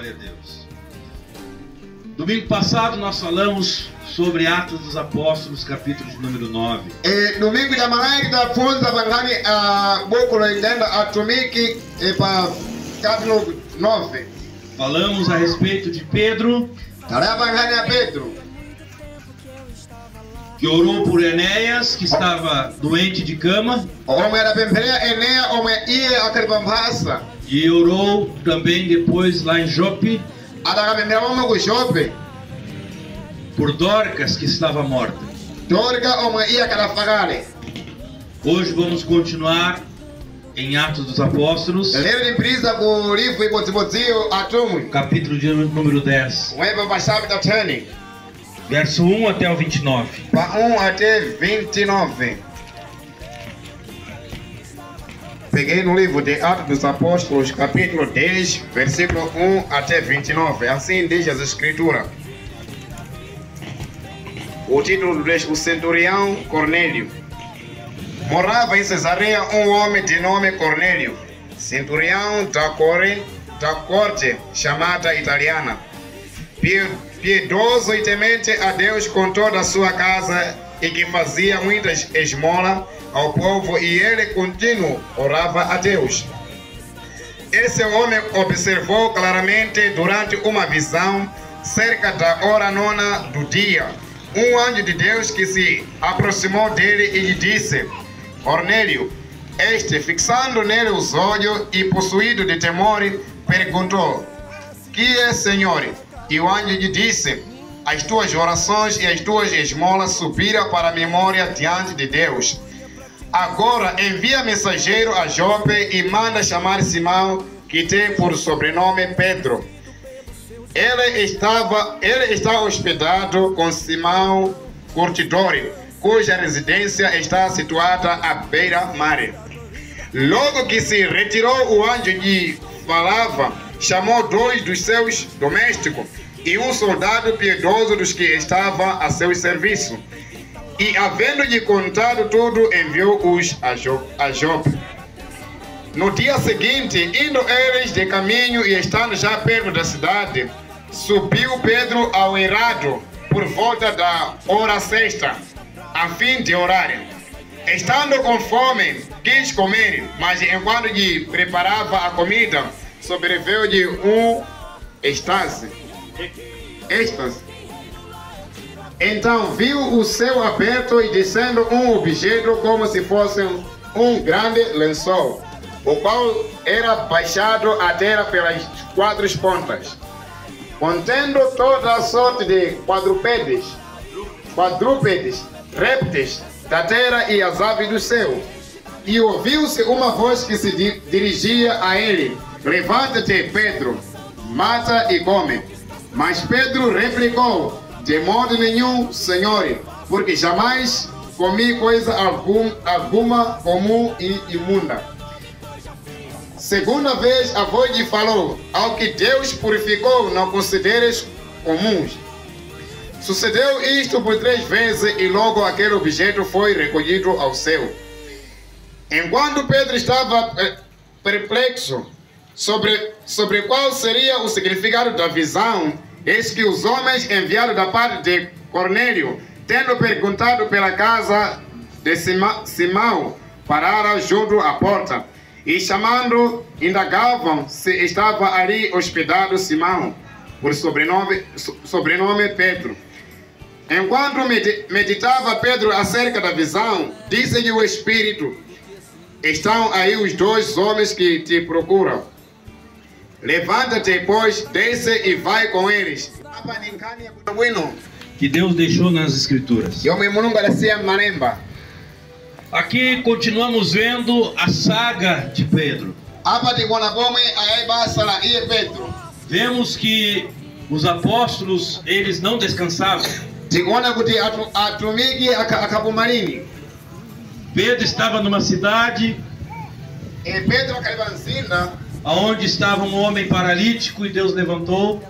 Glória a Deus. Domingo passado nós falamos sobre Atos dos Apóstolos, capítulo de número 9. Domingo da manhã da funza bangani a boko lenda atumiki para capítulo 9. Falamos a respeito de Pedro, Tarabangani a Pedro, que orou por Enéas, que estava doente de cama, homem da pemperia Enea, homem ia a Caribambasa, e orou também depois lá em Jope a da pemperia homem com Jope, por Dorcas, que estava morta. Dorga homem ia a Carafagale. Hoje vamos continuar em Atos dos Apóstolos, Ele de prisa com o livro e botibotio atumo. capítulo de número 10, Um eba passado da turning. verso 1 até o 29. Para 1 até 29. Peguei no livro de Atos dos Apóstolos, capítulo 10, versículo 1 até 29. Assim diz as Escrituras. O título diz: O centurião Cornélio. Morava em Cesareia um homem de nome Cornélio, centurião da corte chamada italiana, piedoso e temente a Deus com toda a sua casa, e que fazia muitas esmolas ao povo, e ele contínuo orava a Deus. Esse homem observou claramente durante uma visão, cerca da hora 9 do dia, um anjo de Deus que se aproximou dele e lhe disse: Cornélio. Este, fixando nele os olhos e possuído de temor, perguntou: Que é, Senhor? E o anjo lhe disse: As tuas orações e as tuas esmolas subiram para a memória diante de Deus. Agora envia mensageiro a Jope e manda chamar Simão, que tem por sobrenome Pedro. Ele está hospedado com Simão Curtidor, cuja residência está situada à beira-mar. Logo que se retirou, o anjo lhe falava, chamou 2 dos seus domésticos e um soldado piedoso dos que estava a seu serviço. E, havendo-lhe contado tudo, enviou-os a Jope. No dia seguinte, indo eles de caminho e estando já perto da cidade, subiu Pedro ao eirado por volta da hora sexta, a fim de orar. Estando com fome, quis comer, mas enquanto lhe preparava a comida, sobreveio-lhe um êxtase. Então viu o céu aberto e descendo um objeto como se fosse um grande lençol, o qual era baixado à terra pelas 4 pontas, contendo toda a sorte de quadrúpedes, répteis da terra e as aves do céu. E ouviu-se uma voz que se dirigia a ele: Levanta-te, Pedro, mata e come. Mas Pedro replicou: De modo nenhum, Senhor, porque jamais comi coisa alguma comum e imunda. Segunda vez a voz lhe falou: Ao que Deus purificou, não consideres comuns. Sucedeu isto por 3 vezes e logo aquele objeto foi recolhido ao céu. Enquanto Pedro estava perplexo sobre qual seria o significado da visão, eis que os homens enviados da parte de Cornélio, tendo perguntado pela casa de Simão, pararam junto à porta e, chamando, indagavam se estava ali hospedado Simão, por sobrenome Pedro. Enquanto meditava Pedro acerca da visão, disse-lhe o Espírito: Estão aí os 2 homens que te procuram. Levanta-te, pois, desce e vai com eles. Que Deus deixou nas Escrituras. Aqui continuamos vendo a saga de Pedro. Vemos que os apóstolos, eles não descansavam. Pedro estava numa cidade onde estava um homem paralítico e Deus levantou.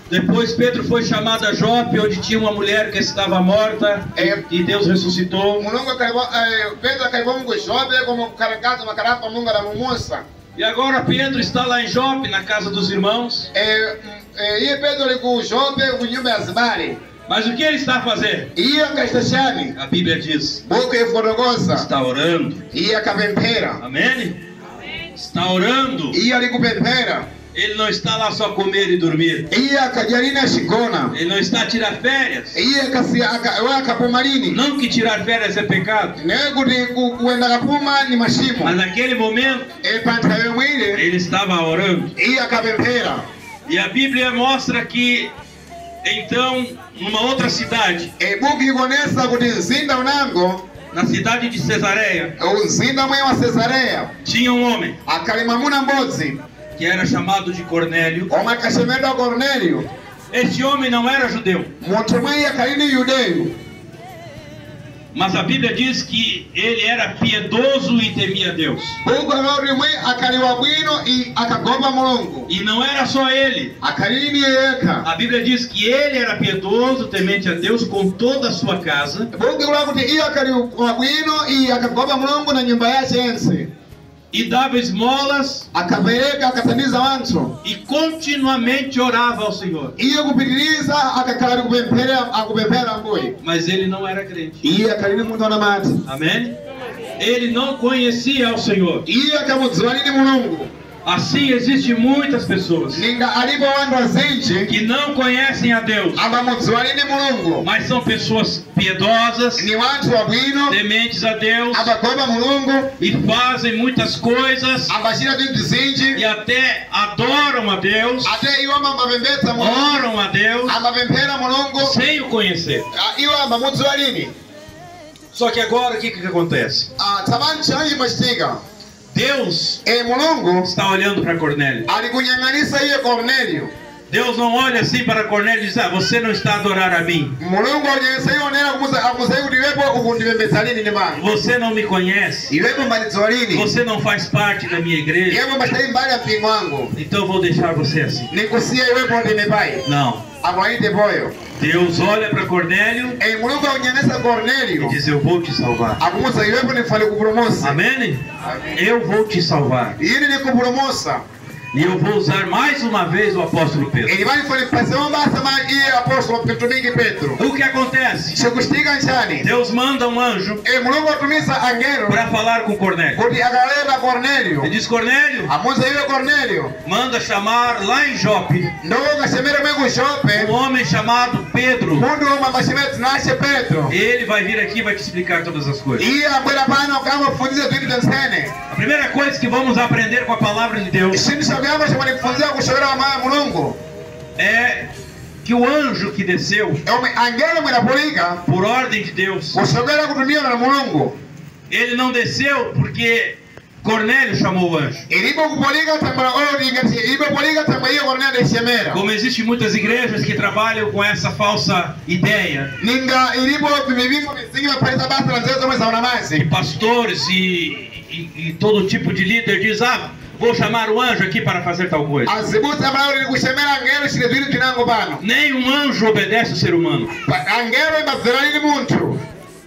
Depois Pedro foi chamado a Jope, onde tinha uma mulher que estava morta e Deus ressuscitou. E agora Pedro está lá em Jope, na casa dos irmãos. Iye Pedro ali ku Jope ku nyumba ya Zibari. Mas o que ele está fazendo? Iye akashitashani. A Bíblia diz: Buku ifotokoza. está orando. Iye akapemphera. Amém? Está orando. Iye ali kupemphera. Ele não está lá só comer e dormir. Iye akajalina shigona. Ele não está a tirar férias. Iye akapumalini. Não que tirar férias é pecado. Naye kuti kuenda kapuma ni mashimo. Mas naquele momento, Panthawe mwile ele estava orando. iye akapemphera. E a Bíblia mostra que, então, numa outra cidade, Buku ikonesa kuti mzinda unango, na cidade de Cesareia, mzinda mwe wa Cesareia, tinha um homem akali mwamuna m'bodzi que era chamado de Cornélio. omwe akachemedwa Cornélio. Este homem não era judeu, Munthu mwe akalini yudeyu, mas a Bíblia diz que ele era piedoso e temia Deus. buku loti mwe akali wabwino akagopa Mulungu. E não era só ele. Akalini yekha. A Bíblia diz que ele era piedoso, temente a Deus, com toda a sua casa. Buku kula kuti iye akali wabwino akagopa Mulungu na nyumba yace yense. E dava esmolas Akapereka akathandiza wanthu. e continuamente orava ao Senhor. Iye kupitiriza akakhala akupemphera Ambuye. Mas ele não era crente. Iye akalini munthu wanamati. Amém? Ele não conhecia ao Senhor. Iye akamudziwa lini Mulungu. Assim existem muitas pessoas Ninga alipo wanthu azinji que não conhecem a Deus, amamudziwa lini Mulungu. mas são pessoas piedosas, Ni wanthu wabwino tementes a Deus, amagopa Mulungu, e fazem muitas coisas amachita vinthu zinji, e até adoram a Deus, ate iwo amapembedza Mulungu, oram a Deus amapemphera Mulungu, sem o conhecer. iwo amamudziwa lini. Só que agora o que acontece? Tsopano chiyani chimachitika. Deus Mulungu está olhando para Cornélio. ali kunyang'anisa iye Cornélio. Deus não olha assim para Cornélio e diz: ah, você não está a adorar a mim. Mulungu alinyang'anisa iye onera akumusai kuti iwepo ukundipembedza lini ndi manga. Você não me conhece. Iwepo mbalidziwa lini. Você não faz parte da minha igreja. Iwepo mbachitali mbali ya mpingo wangu. Então eu vou deixar você assim. Nikusiya iwepo ndine pai. Não. Amwaite poyo. Deus olha para Cornélio Mulungu akunyang'anisa e Cornélio. diz: eu vou te salvar. Akumusa iwepo ndifale kupulumutsa. Amém? Eu vou te salvar. Ili nikupulumutsa. E eu vou usar mais uma vez o apóstolo Pedro. Ili vanifale pasema basa ma iye apóstolo mtumiki Petro. O que acontece? Chikuchitika nchani. Deus manda um anjo Mulungu atumisa angelo para falar com Cornélio. kuti akaleta Cornélio. Ele diz: Cornélio, Amusa iwe Cornélio. manda chamar lá em Jope Ndo kachemera mwe ku Jope. um homem chamado Pedro. Mundu omwe amachimedzi nace Petro. Ele vai vir aqui e vai te explicar todas as coisas. Iye abwera pano kamafundize zinthu tensene. A primeira coisa que vamos aprender com a palavra de Deus Chinthu chakuyamba chomwe ndikufunzira kuchokera kwa mawu a Mulungu. é que o anjo que desceu Omwe angelo omwe adapulika por ordem de Deus, kuchokera kutumiwa na Mulungu. ele não desceu porque Cornélio chamou o anjo. Ilipo kupulika tambala olo ngati ilipo kupulika tambala iye Cornélio adachemera. Como existem muitas igrejas que trabalham com essa falsa ideia, Ninga ilipo mipingo mizingi mapalisa basa la nzezo zomwe zaunamazi. pastores e todo tipo de líder diz: ah, vou chamar o anjo aqui para fazer tal coisa. Azibuti ambalo lili kuchemera angelo chile zili tinango pano. Nenhum anjo obedece o ser humano. Angelo imazera lili munthu.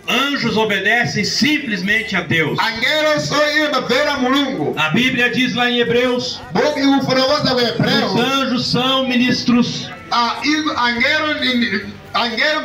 Anjos obedecem simplesmente a Deus. Angelo so iye imazera Mulungu. A Bíblia diz lá em Hebreus: Buku ikufotokoza ku os Hebreu. anjos são ministros. Angelo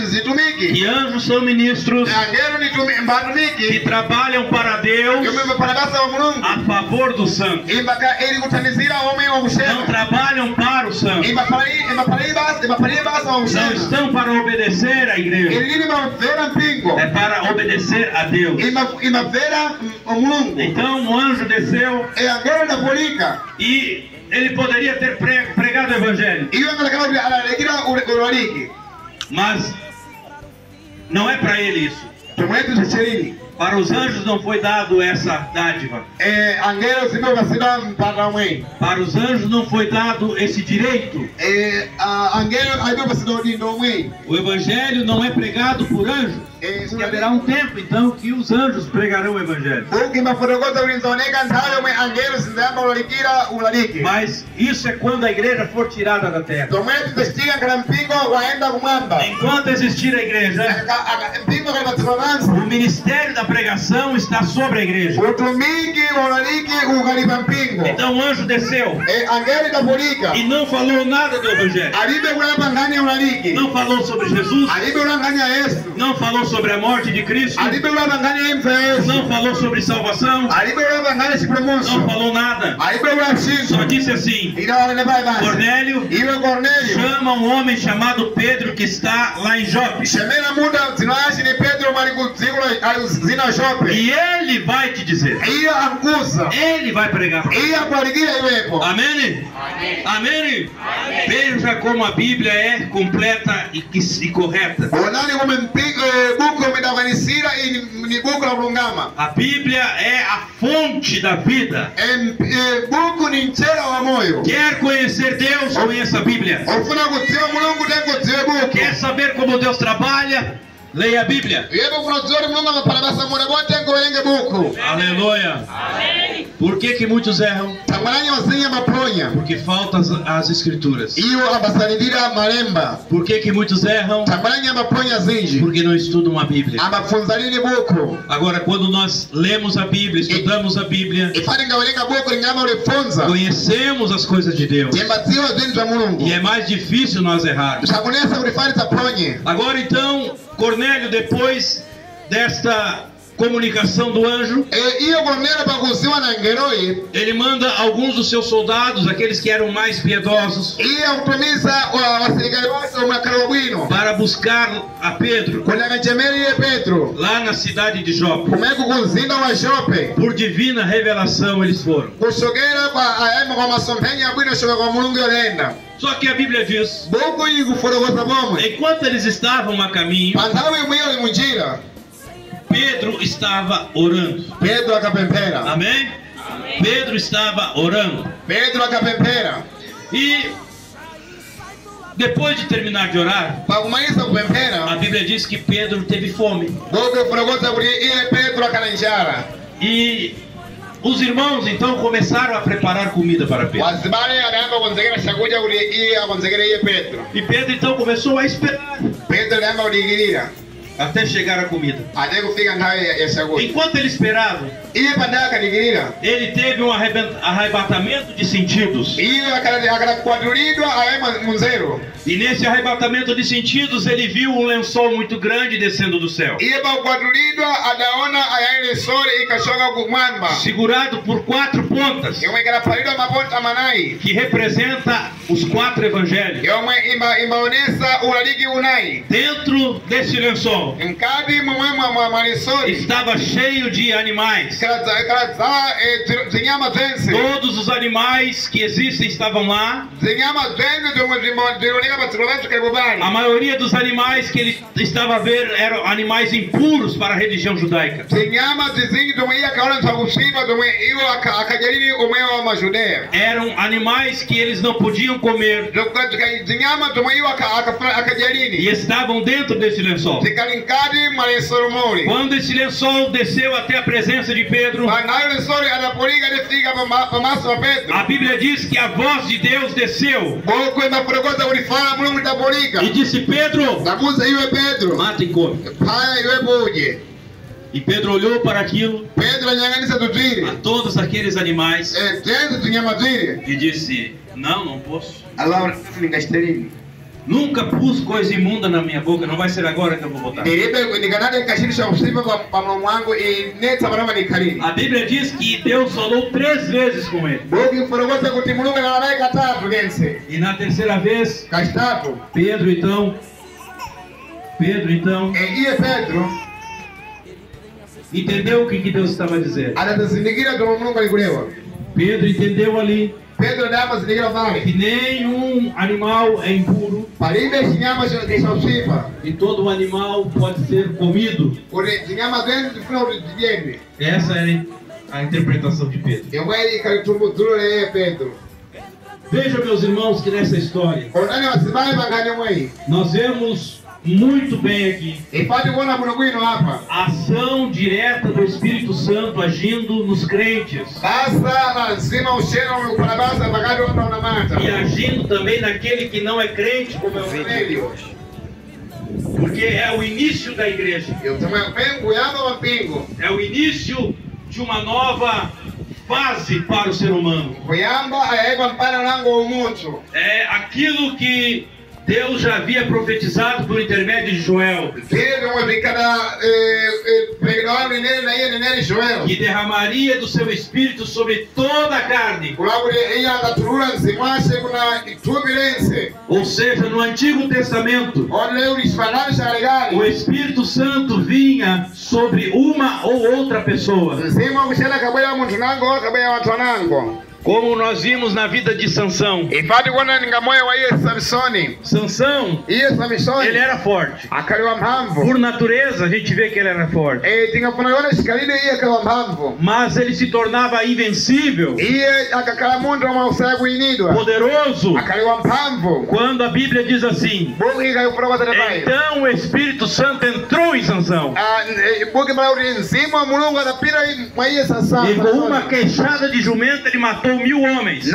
zitumiki. E anjos são ministros Angelo ni mbatumiki. que trabalham para Deus Yomwe mapalabasa wa Mulungu. a favor do santo. Imbaka ili kuthandizira omwe wa Não kushema. trabalham para o santo. Imapalai basa wa Não kushema. estão para obedecer à igreja. Ili imavera mpingo. É para obedecer a Deus. Imavera Mulungu. Então o anjo desceu Angelo ndapulika. e ele poderia ter pregado o evangelho. Iwe ngalakala kuti alalekira uloliki. Mas não é para ele isso. Tumwetu chichirini. Para os anjos não foi dado essa dádiva. Angelo zipo kasida mpata mwe. Para os anjos não foi dado esse direito. Angelo aipo kasida udindo mwe. O evangelho não é pregado por anjos. Diz que haverá um tempo então que os anjos pregarão o evangelho. Mas isso é quando a igreja for tirada da terra. Enquanto existir a igreja, o ministério da pregação está sobre a igreja. Então o anjo desceu e não falou nada do evangelho. Não falou sobre Jesus. Não falou sobre a morte de Cristo. Não falou sobre salvação. Não falou nada. Só disse assim: Cornélio, chama um homem chamado Pedro que está lá em Jope. E ele vai te dizer. Ele vai pregar. Amém? Amém? Veja como a Bíblia é completa e correta. A Bíblia é a fonte da vida. Quer conhecer Deus? Conheça a Bíblia. Quer saber como Deus trabalha? Leia a Bíblia. Aleluia. Por que muitos erram? Porque faltam as escrituras. Por que muitos erram? Porque não estudam a Bíblia. Agora, quando nós lemos a Bíblia, estudamos a Bíblia, conhecemos as coisas de Deus, e é mais difícil nós errarmos. Agora então, Cornélio, depois desta comunicação do anjo, ele manda alguns dos seus soldados, aqueles que eram mais piedosos, para buscar a Pedro lá na cidade de Jope. Por divina revelação eles foram. Só que a Bíblia diz, enquanto eles estavam a caminho, Pedro estava orando. Amém? Pedro estava orando. E depois de terminar de orar, a Bíblia diz que Pedro teve fome. E os irmãos então começaram a preparar comida para Pedro. E Pedro então começou a esperar até chegar a comida. Enquanto ele esperava, ele teve um arrebatamento de sentidos. E nesse arrebatamento de sentidos ele viu um lençol muito grande descendo do céu, segurado por 4 pontas, que representa os 4 evangelhos. Dentro desse lençol estava cheio de animais. Todos os animais que existem estavam lá. A maioria dos animais que ele estava a ver eram animais impuros para a religião judaica. Eram animais que eles não podiam comer. E estavam dentro desse lençol. Quando esse lençol desceu até a presença de Pedro, a Bíblia diz que a voz de Deus desceu e disse: Pedro, mata e come. E Pedro olhou para aquilo, a todos aqueles animais, e disse: não posso. Nunca pus coisa imunda na minha boca, não vai ser agora que eu vou botar. A Bíblia diz que Deus falou 3 vezes com ele. E na terceira vez, Pedro então entendeu o que Deus estava dizendo. Pedro entendeu ali que nenhum animal é impuro e todo animal pode ser comido. Essa era a interpretação de Pedro. Veja, meus irmãos, que nessa história nós vemos muito bem aqui. A ação direta do Espírito Santo agindo nos crentes. E agindo também naquele que não é crente, como é o Cornélio. Porque é o início da igreja. É o início de uma nova fase para o ser humano. É aquilo que Deus já havia profetizado por intermédio de Joel, que derramaria do seu espírito sobre toda a carne. Ou seja, no Antigo Testamento, o Espírito Santo vinha sobre uma ou outra pessoa, como nós vimos na vida de Sansão. Sansão, ele era forte. Por natureza, a gente vê que ele era forte. Mas ele se tornava invencível, poderoso, quando a Bíblia diz assim: então o Espírito Santo entrou em Sansão, e com uma queixada de jumento ele matou 1000 homens.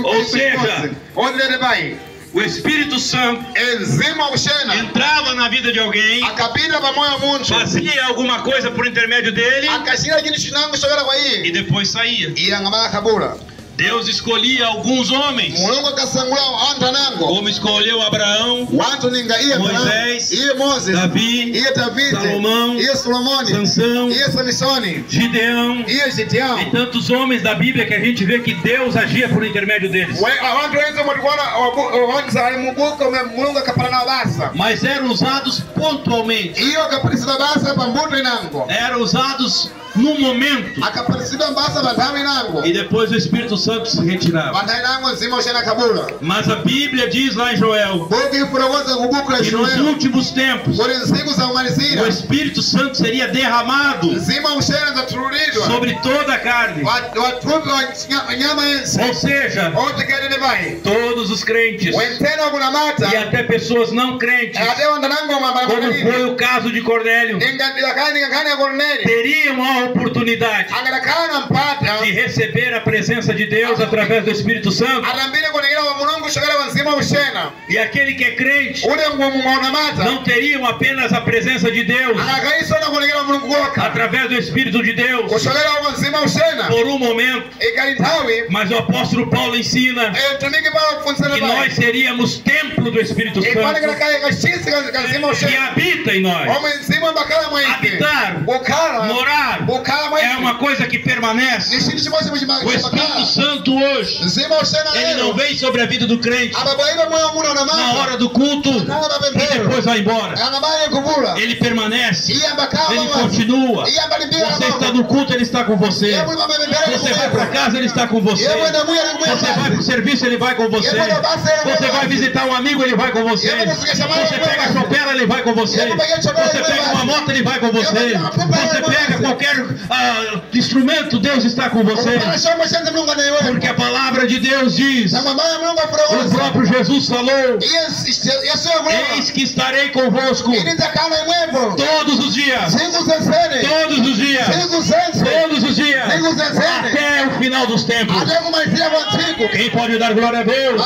Ou seja, o Espírito Santo entrava na vida de alguém, fazia alguma coisa por intermédio dele e depois saía. Deus escolhia alguns homens, como escolheu Abraão, Moisés, Davi, Salomão, Sansão, Gideão e tantos homens da Bíblia que a gente vê que Deus agia por intermédio deles. Mas eram usados pontualmente, eram usados no momento, e depois o Espírito Santo se retirava. Mas a Bíblia diz lá em Joel que nos últimos tempos o Espírito Santo seria derramado sobre toda a carne. Ou seja, todos os crentes e até pessoas não crentes, como foi o caso de Cornélio, teriam a oportunidade de receber a presença de Deus através do Espírito Santo. E aquele que é crente não teriam apenas a presença de Deus através do Espírito de Deus por um momento, mas o apóstolo Paulo ensina que nós seríamos templo do Espírito Santo que habita em nós. Habitar, morar, é uma coisa que permanece. O Espírito Santo hoje, ele não vem sobre a vida do crente na hora do culto e depois vai embora. Ele permanece, ele continua. Você está no culto, ele está com você. Você vai para casa, ele está com você. Você vai para o serviço, ele vai com você. Você vai visitar um amigo, ele vai com você. Você pega a chopela, ele vai com você. Você pega uma moto, ele vai com você. Você pega qualquer instrumento, Deus está com você. Porque a palavra de Deus diz, o próprio Jesus falou: eis que estarei convosco todos os dias, todos os dias, todos os dias, até o final dos tempos. Quem pode dar glória a Deus?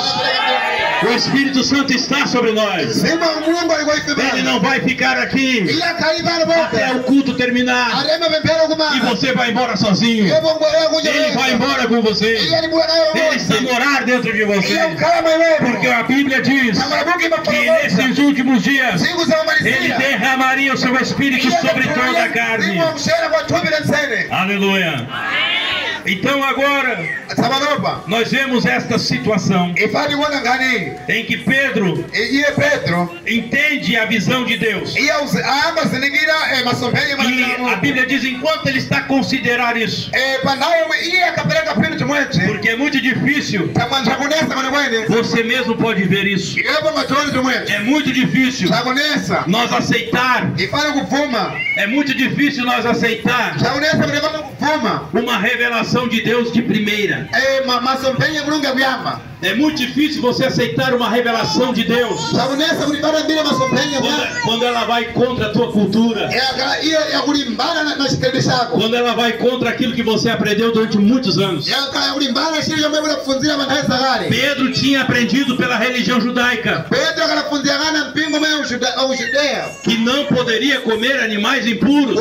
O Espírito Santo está sobre nós. Ele não vai ficar aqui até o culto terminar e você vai embora sozinho. Ele vai embora com você. Ele está morar dentro de você. Porque a Bíblia diz que nesses últimos dias ele derramaria o seu Espírito sobre toda a carne. Aleluia. Então agora nós vemos esta situação em que Pedro entende a visão de Deus. E a Bíblia diz, enquanto ele está a considerar isso, porque é muito difícil, você mesmo pode ver isso, é muito difícil nós aceitar, é muito difícil nós aceitar uma revelação de Deus de primeira. É muito difícil você aceitar uma revelação de Deus quando ela vai contra a tua cultura, quando ela vai contra aquilo que você aprendeu durante muitos anos. Pedro tinha aprendido pela religião judaica que não poderia comer animais impuros,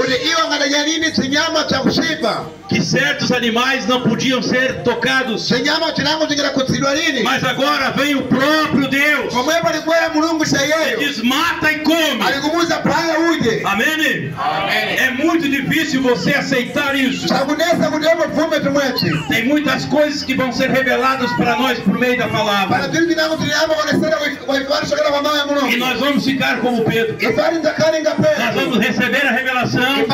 que certos animais não podiam ser tocados. Mas agora vem o próprio Deus e diz: mata e come. Amém? É muito difícil você aceitar isso. Tem muitas coisas que vão ser reveladas para nós por meio da palavra, e nós vamos ficar como Pedro. Nós vamos receber a revelação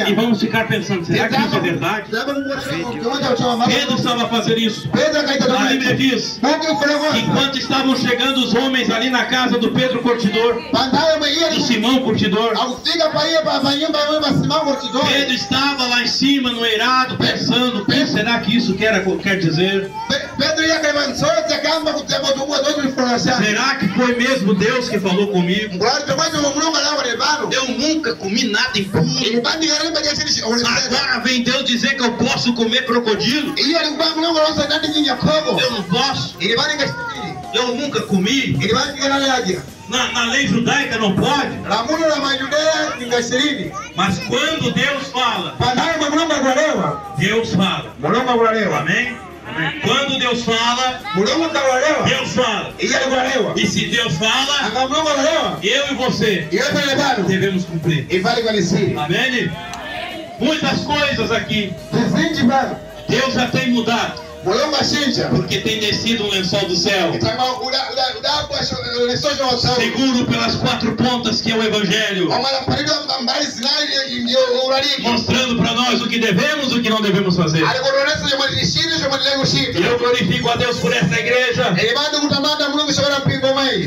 e vamos ficar pensando: será que isso é verdade? Pedro estava a fazer isso. A Bíblia diz que enquanto estavam chegando os homens ali na casa do Pedro Curtidor, do Simão Curtidor, Pedro estava lá em cima no eirado pensando: o que será que isso quer dizer? Será que foi mesmo Deus que falou comigo? Eu nunca comi nada impuro. Agora vem Deus dizer que eu posso comer crocodilo? Eu não posso. Eu nunca comi. Na lei judaica não pode. Mas quando Deus fala, Deus fala. Amém? Quando Deus fala, Deus fala. E se Deus fala, eu e você devemos cumprir. Amém? Muitas coisas aqui Deus já tem mudado, porque tem descido um lençol do céu, seguro pelas quatro pontas, que é o Evangelho, mostrando para nós o que devemos e o que não devemos fazer. E eu glorifico a Deus por esta igreja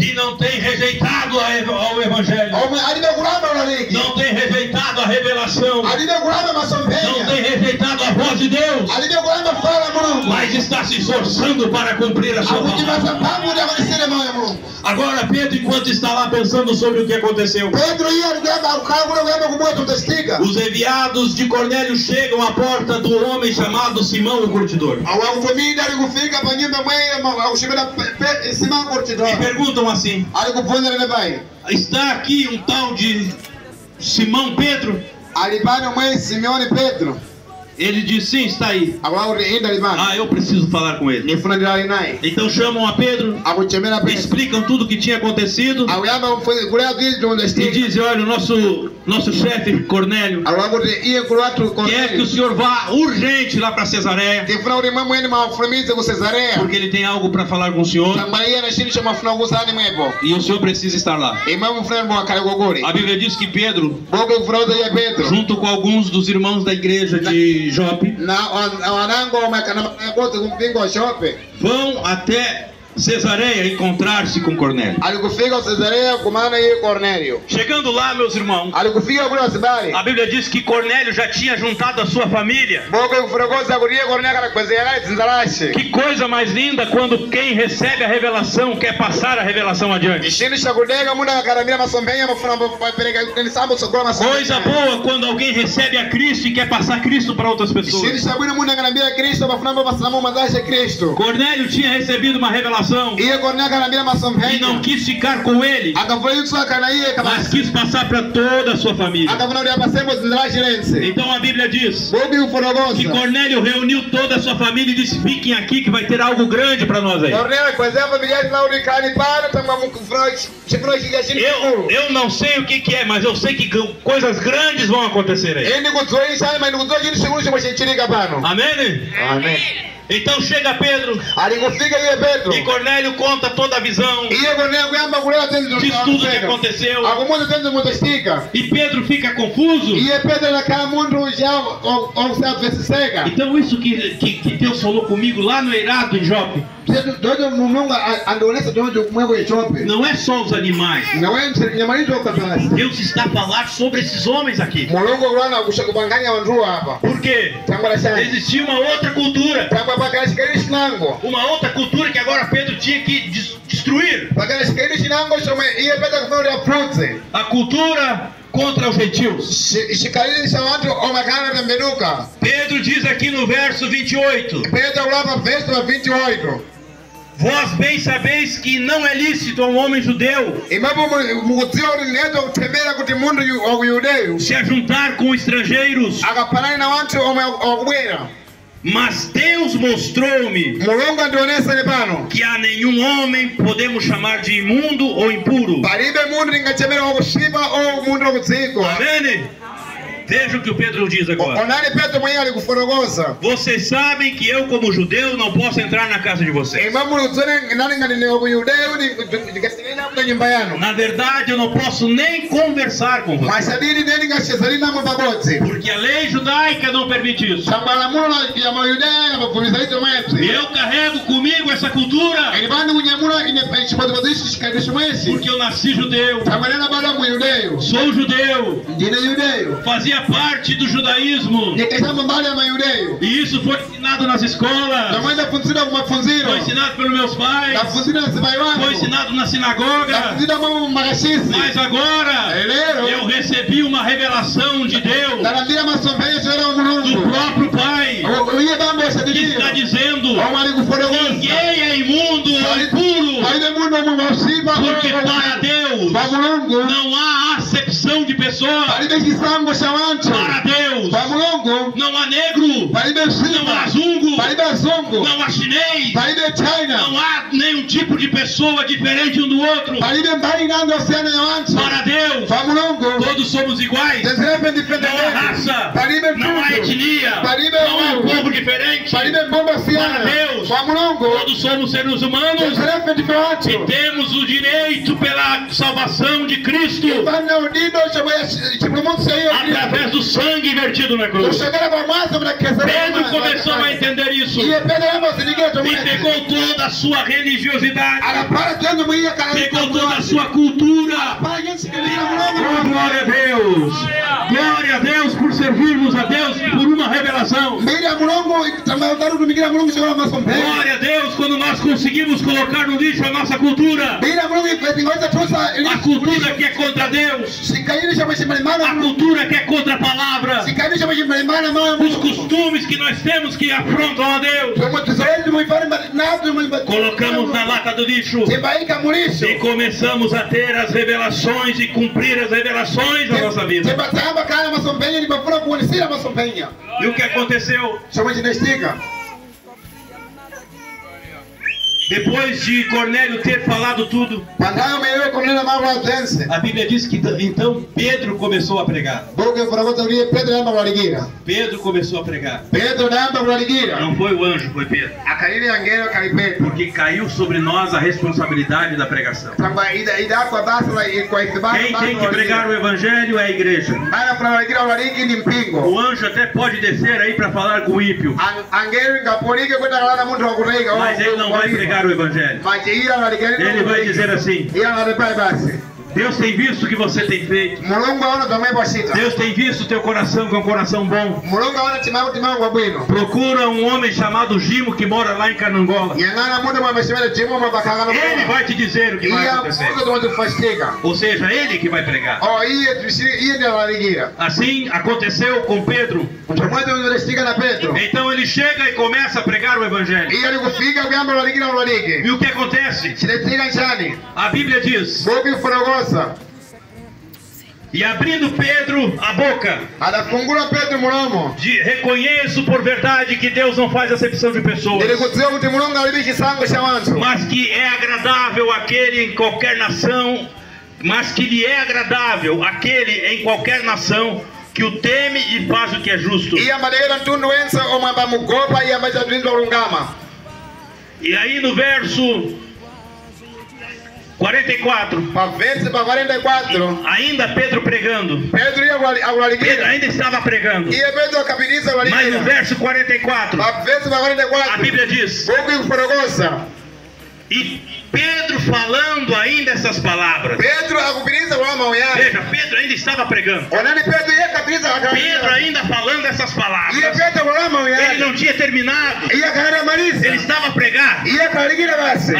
que não tem rejeitado ao Evangelho, não tem rejeitado a revelação, não tem rejeitado a voz de Deus, mas está se esforçando para cumprir a sua palavra. Agora Pedro, enquanto está lá pensando sobre o que aconteceu, os enviados de Cornélio chegam à porta do homem chamado Simão o Curtidor e perguntam assim: está aqui um tal de Simão Pedro? Ele diz: sim, está aí. Eu preciso falar com ele. Então chamam a Pedro, explicam tudo o que tinha acontecido e dizem: olha, o nosso chefe Cornélio quer que o senhor vá urgente lá para Cesareia, porque ele tem algo para falar com o senhor e o senhor precisa estar lá. A Bíblia diz que Pedro, junto com alguns dos irmãos da igreja de Jope, vão até Cesareia encontrar-se com Cornélio. Chegando lá, meus irmãos, a Bíblia diz que Cornélio já tinha juntado a sua família. Que coisa mais linda quando quem recebe a revelação quer passar a revelação adiante. Coisa boa quando alguém recebe a Cristo e quer passar Cristo para outras pessoas. Cornélio tinha recebido uma revelação e não quis ficar com ele, mas quis passar para toda a sua família. Então a Bíblia diz que Cornélio reuniu toda a sua família e disse: fiquem aqui que vai ter algo grande para nós aí. Eu não sei o que é, mas eu sei que coisas grandes vão acontecer aí. Amém? Amém. Então chega Pedro e Cornélio conta toda a visão, diz tudo o que aconteceu, e Pedro fica confuso. Então isso que Deus falou comigo lá no eirado em Jope não é só os animais. Deus está a falar sobre esses homens aqui. Por quê? Existia uma outra cultura Uma outra cultura que agora Pedro tinha que destruir. A cultura contra os gentios. Pedro diz aqui no verso 28. Vós bem sabeis que não é lícito a um homem judeu se ajuntar com estrangeiros. Mas Deus mostrou-me que a nenhum homem podemos chamar de imundo ou impuro. Amém? Veja o que o Pedro diz agora. Vocês sabem que eu, como judeu, não posso entrar na casa de vocês. Na verdade, eu não posso nem conversar com vocês, porque a lei judaica não permite isso. E eu carrego comigo essa cultura, porque eu nasci judeu, sou judeu, fazia parte do judaísmo, e isso foi ensinado nas escolas, foi ensinado pelos meus pais, foi ensinado na sinagoga. Mas agora eu recebi uma revelação de Deus, do próprio Pai, que está dizendo: ninguém é imundo ou impuro, porque para Deus não há acepção de pessoas. Para Deus não há negro, não há zungo, não há chinês, não há nenhum tipo de pessoa diferente um do outro. Para Deus todos somos iguais. Não há raça, não há etnia, não há um povo diferente. Para Deus todos somos seres humanos e temos o direito pela salvação de Cristo através do sangue vertido na cruz. Pedro começou a entender isso e pegou toda a sua religiosidade, pegou toda a sua cultura. Glória a Deus, glória a Deus por servirmos a Deus por uma revelação. Glória a Deus quando nós conseguimos colocar no lixo a nossa cultura, a cultura que é contra Deus, a cultura que é contra a palavra, os costumes que nós temos que afrontam a Deus. Colocamos na lata do lixo e começamos a ter as revelações e cumprir as revelações da nossa vida. E o que aconteceu? Depois de Cornélio ter falado tudo, a Bíblia diz que então Pedro começou a pregar. Pedro começou a pregar. Não foi o anjo, foi Pedro. Porque caiu sobre nós a responsabilidade da pregação. Quem tem que pregar o evangelho é a igreja. O anjo até pode descer aí para falar com o ímpio, mas ele não vai pregar o evangelho. Ele vai dizer assim: Deus tem visto o que você tem feito. Deus tem visto o teu coração, que é um coração bom. Procura um homem chamado Gimo que mora lá em Canangola. Ele vai te dizer o que vai acontecer. Ou seja, ele que vai pregar. Assim aconteceu com Pedro. Então ele chega e começa a pregar o evangelho. E o que acontece? A Bíblia diz: e abrindo Pedro a boca, reconheço por verdade que Deus não faz acepção de pessoas, mas que é agradável aquele em qualquer nação, que o teme e faz o que é justo. E aí no verso 44, ainda Pedro pregando. Pedro ainda estava pregando. Mas no verso 44, a Bíblia diz: E Pedro falando ainda essas palavras. Veja, Pedro ainda estava pregando. Pedro ainda falando essas palavras. Ele não tinha terminado. Ele estava a pregar.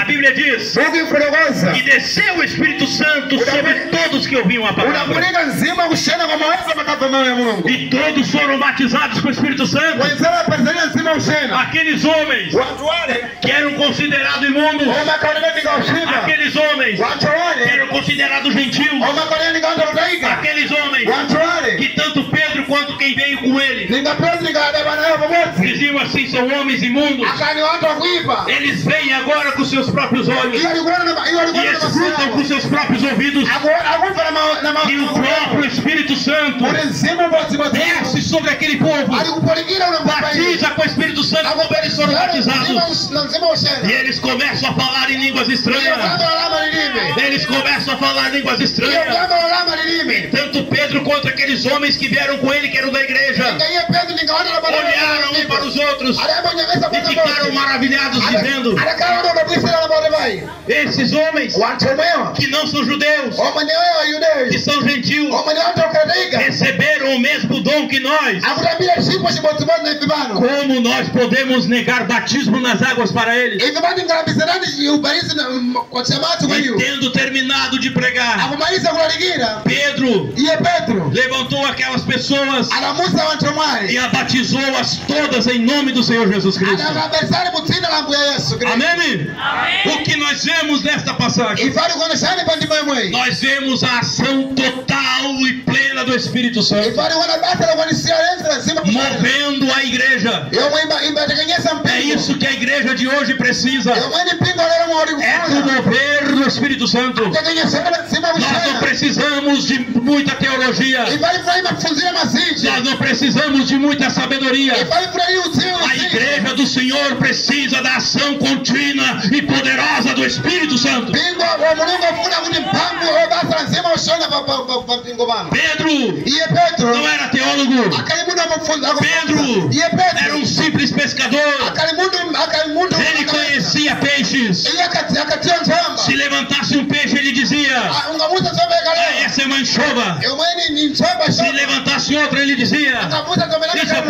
A Bíblia diz que desceu o Espírito Santo sobre todos que ouviam a palavra. E todos foram batizados com o Espírito Santo. Aqueles homens que eram considerados imundos, aqueles homens que eram considerados gentios, aqueles homens que tanto Pedro quanto quem veio com ele diziam assim: são homens imundos. Eles veem agora com seus próprios olhos e escutam com seus próprios ouvidos, e o próprio Espírito Santo desce sobre aquele povo, batiza com o Espírito Santo como eles foram batizados, e eles começam a falar em línguas estranhas. Eles começam a falar línguas estranhas. Tanto Pedro quanto aqueles homens que vieram com ele, que eram da igreja, olharam um para os outros e ficaram maravilhados, dizendo: esses homens que não são judeus, que são gentios, receberam o mesmo dom que nós. Como nós podemos negar batismo nas águas para eles? E tendo terminado de pregar, Pedro levantou aquelas pessoas e a batizou-as todas em nome do Senhor Jesus Cristo. Amém? O que nós vemos nesta passagem? Nós vemos a ação total e plena do Espírito Santo movendo a igreja. É isso que a igreja de hoje precisa. É do mover do Espírito Santo. Nós não precisamos de muita teologia. Nós não precisamos de muita sabedoria. A igreja do Senhor precisa da ação contínua e poderosa do Espírito Santo. Pedro não era teólogo. Pedro era um simples pescador. Ele conhecia peixes. Se levantasse um peixe, ele dizia: essa é uma anchova. Se levantasse outro, ele dizia: esse é o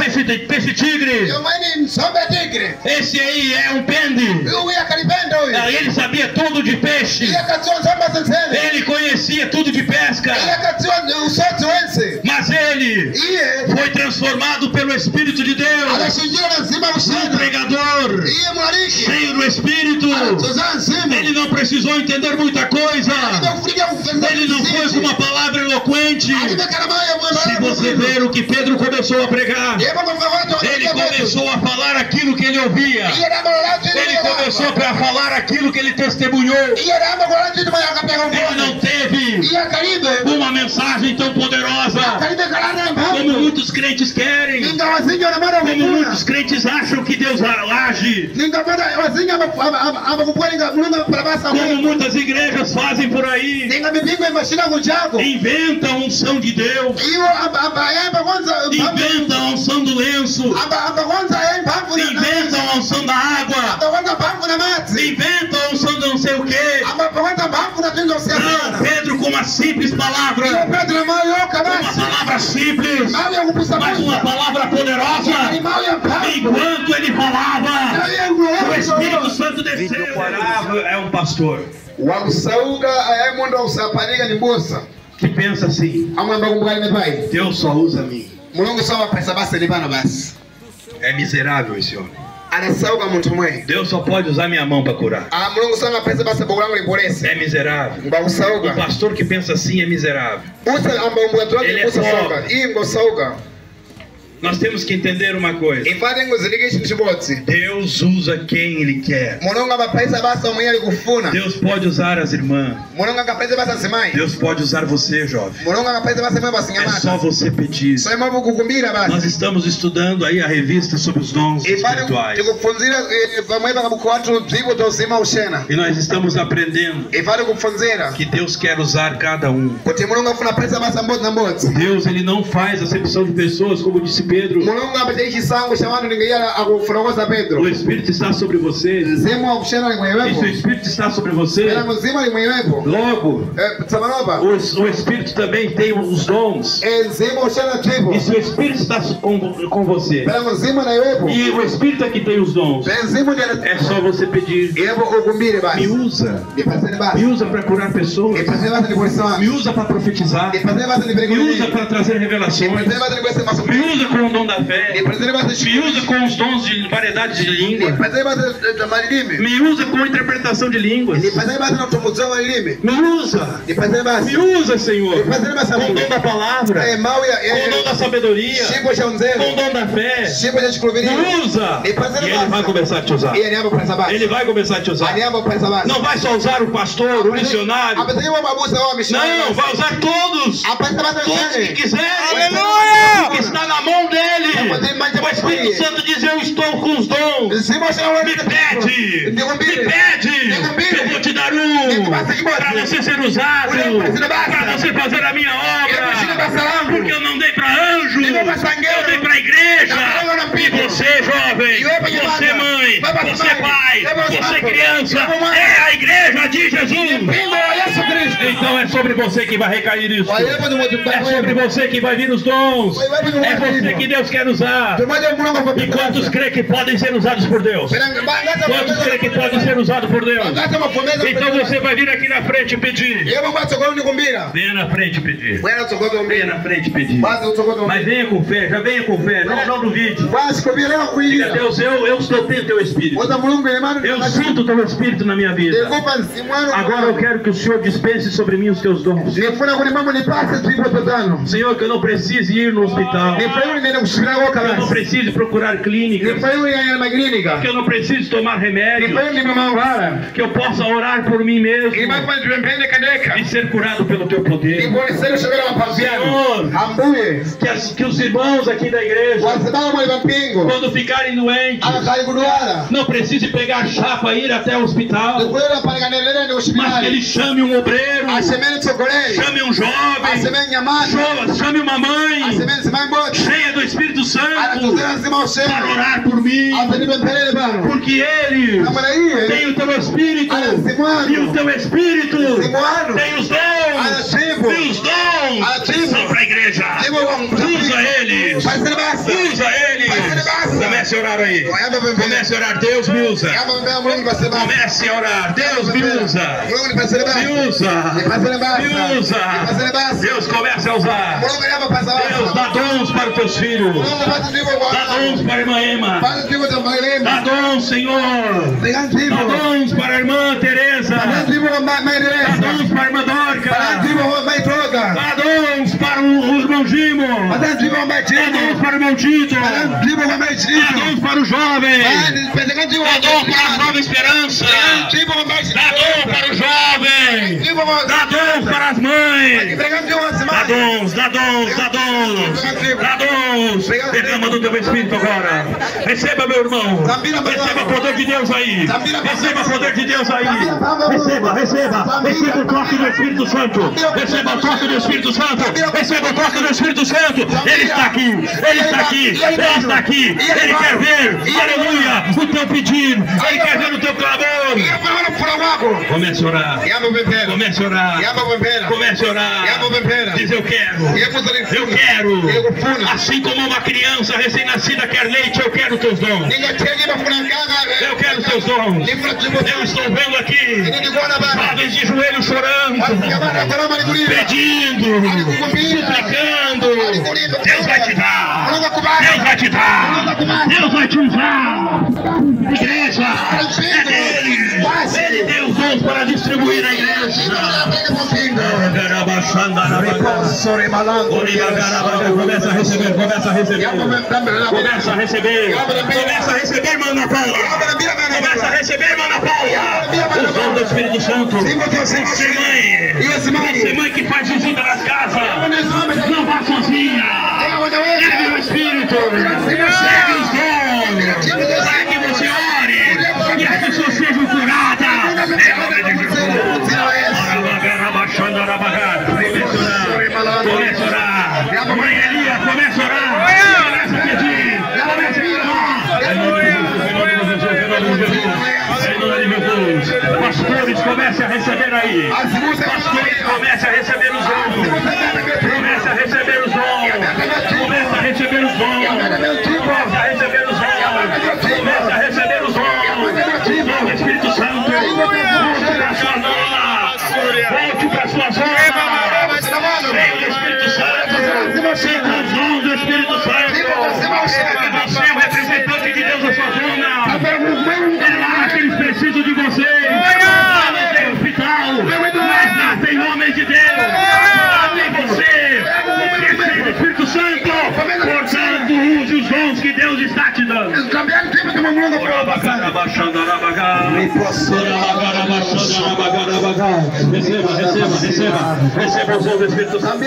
peixe tigre. Esse aí é um pende. Ele sabia tudo de peixe. Ele conhecia tudo de pesca. Mas ele foi transformado pelo Espírito de Deus. Um pregador cheio do Espírito. Ele não precisou entender muita coisa. Ele não foi com uma palavra eloquente. Se você ver o que Pedro começou a pregar, ele começou a falar aquilo que ele ouvia. Ele começou a falar aquilo que ele testemunhou. Ele não teve uma mensagem tão poderosa como muitos crentes querem, como muitos crentes acham que Deus age, como muitas igrejas fazem por aí. Inventam a unção de Deus, inventam a unção do lenço, inventam a unção da água, inventam a unção de não sei o que. Não, Pedro, com uma simples palavra, uma palavra simples, mas uma palavra poderosa. Enquanto ele falava, o Espírito Santo desceu. É um pastor que pensa assim: Deus só usa a mim. É miserável esse homem. Deus só pode usar minha mão para curar. É miserável. O pastor que pensa assim é miserável. Ele é pobre. Nós temos que entender uma coisa: Deus usa quem Ele quer. Deus pode usar as irmãs. Deus pode usar você, jovem. É só você pedir. Nós estamos estudando aí a revista sobre os dons espirituais. E nós estamos aprendendo que Deus quer usar cada um. Deus, Ele não faz acepção de pessoas, como disse Pedro. O Espírito está sobre você. E se o Espírito está sobre você, logo o Espírito também tem os dons. E se o Espírito está com você, e o Espírito é que tem os dons, é só você pedir. Me usa. Me usa para curar pessoas. Me usa para profetizar. Me usa para trazer revelações. Me usa com o dom da fé. Me usa com os dons de variedade de língua. Me usa com a interpretação de línguas. Me usa. Me usa, Senhor. Com o dom da palavra. Com o dom da sabedoria. Com o dom da fé. Me usa. E Ele vai começar a te usar. Ele vai começar a te usar. Não vai só usar o pastor, o missionário. Não, vai usar todos. Todos que quiserem. Aleluia! Está na mão dele. O Espírito Santo diz: eu estou com os dons. Me pede. Me pede. Eu vou te dar para você ser usado. Para você fazer a minha obra. Porque eu não dei para anjo. Eu dei para a igreja. E você, jovem. Você, mãe. Você, pai. Você, criança. É a igreja de Jesus. Então é sobre você que vai recair isso. É sobre você que vai vir os dons. É você que Deus quer usar. E quantos creem que podem ser usados por Deus? Quantos creem que podem ser usados por Deus? Então você vai vir aqui na frente pedir. Venha na frente pedir. Venha na frente pedir. Mas venha com fé, já venha com fé. Não duvide. Diga: Deus, eu estou tendo teu Espírito. Eu sinto o teu Espírito na minha vida. Agora eu quero que o Senhor dispense sobre mim os teus dons. Senhor, que eu não precise ir no hospital. Que eu não precise procurar clínica. Que eu não precise tomar remédio. Que eu possa orar por mim mesmo e ser curado pelo teu poder. Senhor, que os irmãos aqui da igreja, quando ficarem doentes, não precise pegar chapa e ir até o hospital, mas que ele chame um obreiro, chame um jovem, chame uma mãe cheia do Espírito Santo para orar por mim, porque ele tem o teu Espírito, e o teu Espírito tem os dons, e os dons são para a igreja. Usa eles, usa eles. Comece a orar aí. Comece a orar: Deus me usa. Comece a orar: Deus me usa. Me usa. Me usa. Deus comece a usar. Deus dá dons para os teus filhos. Dá dons para a irmã Ema. Dá dons, Senhor. Dá dons para a irmã Teresa. Dá dons para a irmã Dorca. Dá dons para o irmão Gimo. Dá dons para o irmão Tito. Dá dons para o jovem. Dá dons para a nova esperança. Dá dons para o jovem. Dá dons para as mães. Dá dons, dá dons, dá dons. Dá dons. Derrama do teu Espírito agora. Receba, meu irmão. Receba o poder de Deus aí. Receba o poder de Deus aí. Receba, receba. Receba o toque do Espírito Santo. Receba o toque do Espírito Santo. Receba o toque do Espírito Santo. Ele está aqui. Ele está aqui. Ele está aqui. Ele quer ver, aleluia, o teu pedido. Ele quer ver o teu clamor. Comece a orar. Comece a orar. Comece a orar. Diz: eu quero. Eu quero. Assim como uma criança recém-nascida quer leite, eu quero teus dons. Eu quero teus dons. Eu estou vendo aqui jovens de joelhos chorando, pedindo, suplicando. Deus vai te dar. Deus vai te dar. Deus vai te usar. Igreja é dele. Ele deu os dons para distribuir a igreja. Começa a receber, começa a receber. Começa a receber. Começa a receber, irmã Ana Paula. Começa a receber, irmã Ana Paula. Os dons do Espírito Santo. Você, mãe. Você, mãe que faz visita nas casas. Não vá sozinha. Leve o Espírito. Leve os dons. Para que você ore. E as pessoas sejam curadas. Em nome de Jesus. Comece a orar. Comece a orar. Mãe Elia, comece a orar. Pastores, comece a receber aí. Pastores, comece a receber os dons. Comece a receber os dons. Comece a receber os dons. Comece a receber os dons. Comece a receber os dons. Dom Espírito Santo. Volte para sua zona. Volte para sua zona. Vem o Espírito Santo. Sinta os dons do Espírito Santo. Você é o representante de Deus na sua zona. É lá que eles precisam de você. Lá não tem hospital, mas lá tem homens de Deus. Lá tem você. Você é o Espírito Santo. Portanto, use os dons que Deus está te dando. Receba os dons do Espírito Santo.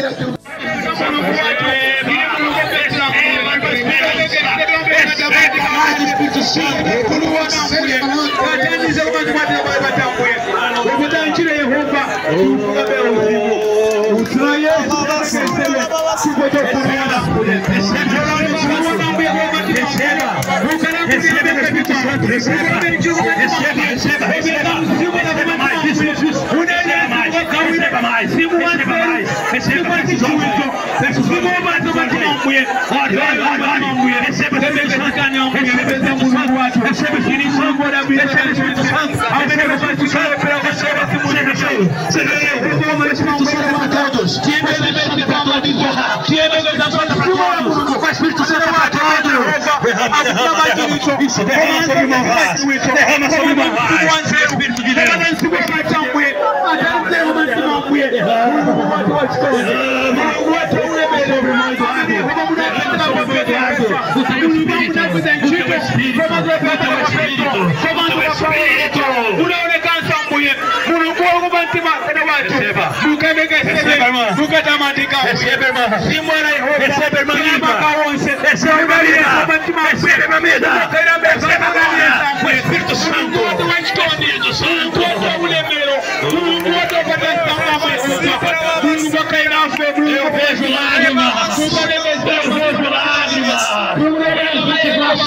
Eu vejo lágrimas.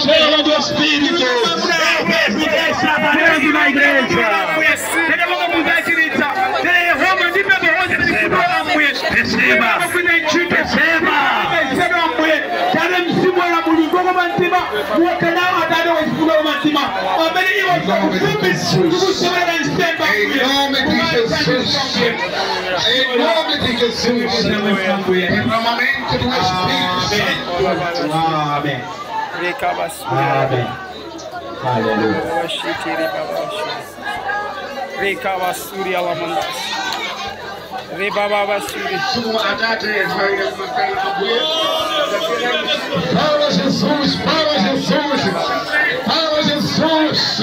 Cheia do Espírito. Eu vejo Deus trabalhando na igreja. Em nome de Jesus, derramamento do Espírito Santo. Amém. Amém. Aleluia. Fala Jesus, fala Jesus, fala Jesus. É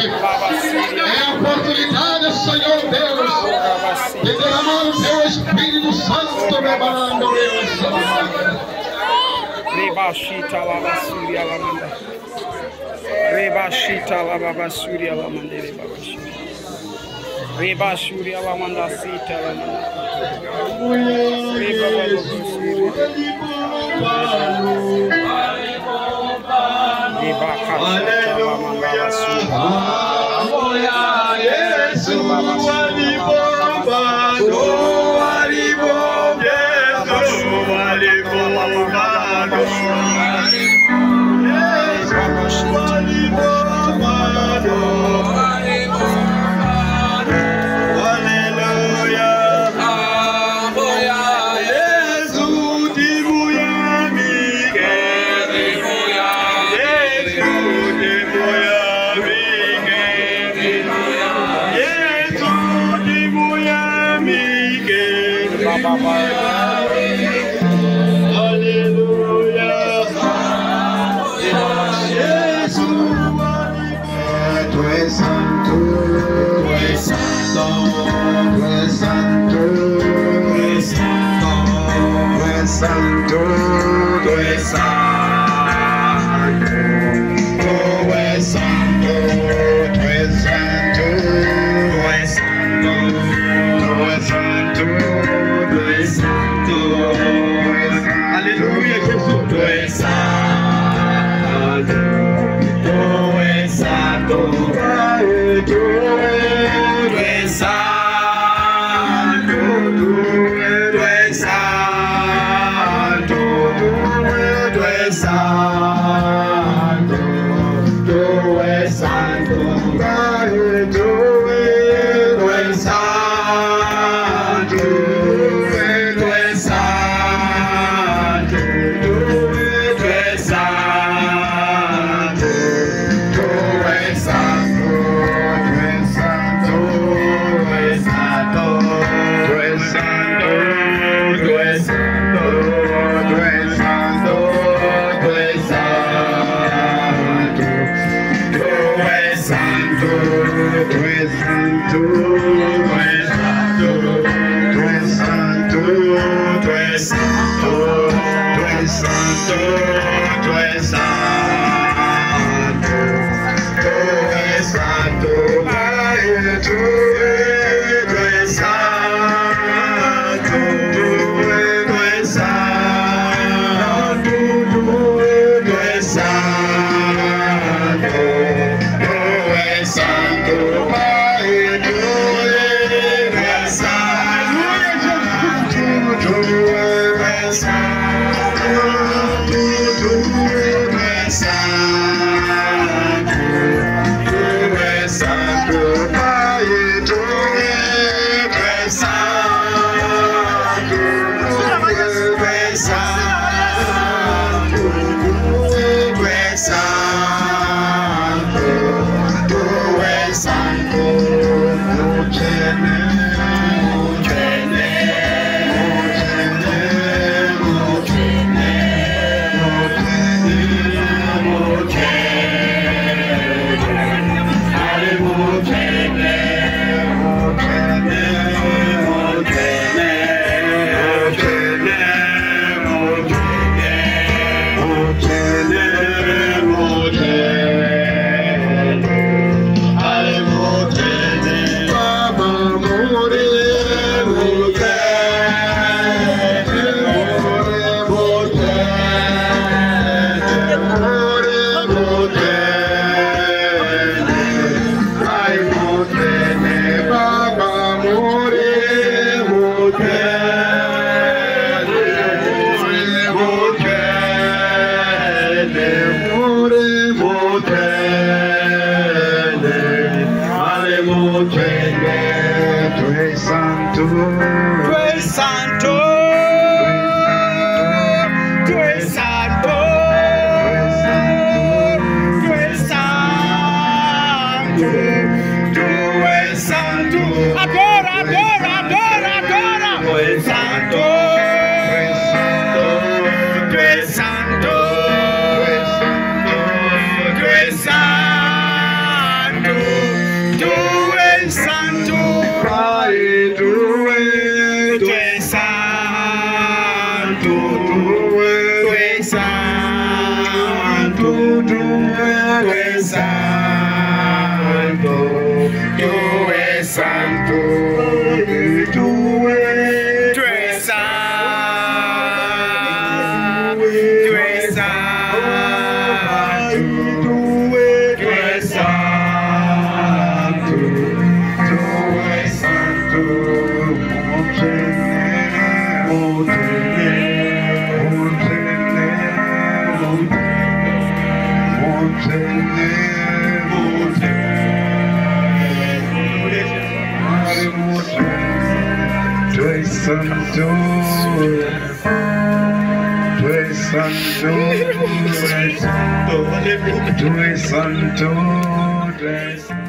a oportunidade, Senhor Deus, de derramar o teu Espírito Santo, rebalando Deus. Rebashita la basuri ala manda. Rebashita la babasuri ala manda rebabashi. Rebashuri ala manda sita la manda. Rebabasuri. Rebakashita la manda basuri. Aleluia, Jesus,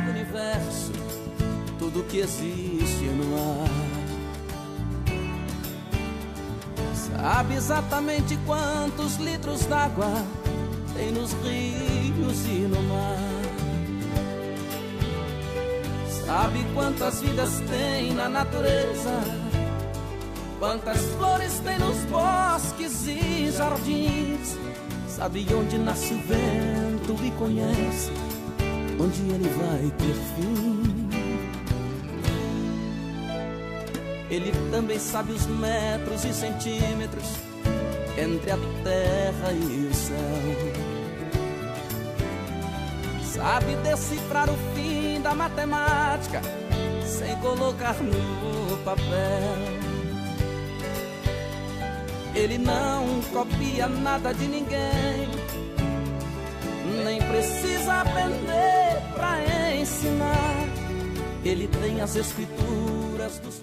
Universo, tudo que existe no ar. Sabe exatamente quantos litros d'água tem nos rios e no mar. Sabe quantas vidas tem na natureza, quantas flores tem nos bosques e jardins. Sabe onde nasce o vento e conhece onde ele vai ter fim. Ele também sabe os metros e centímetros entre a terra e o céu. Sabe decifrar o fim da matemática sem colocar no papel. Ele não copia nada de ninguém, nem precisa aprender pra ensinar. Ele tem as escrituras dos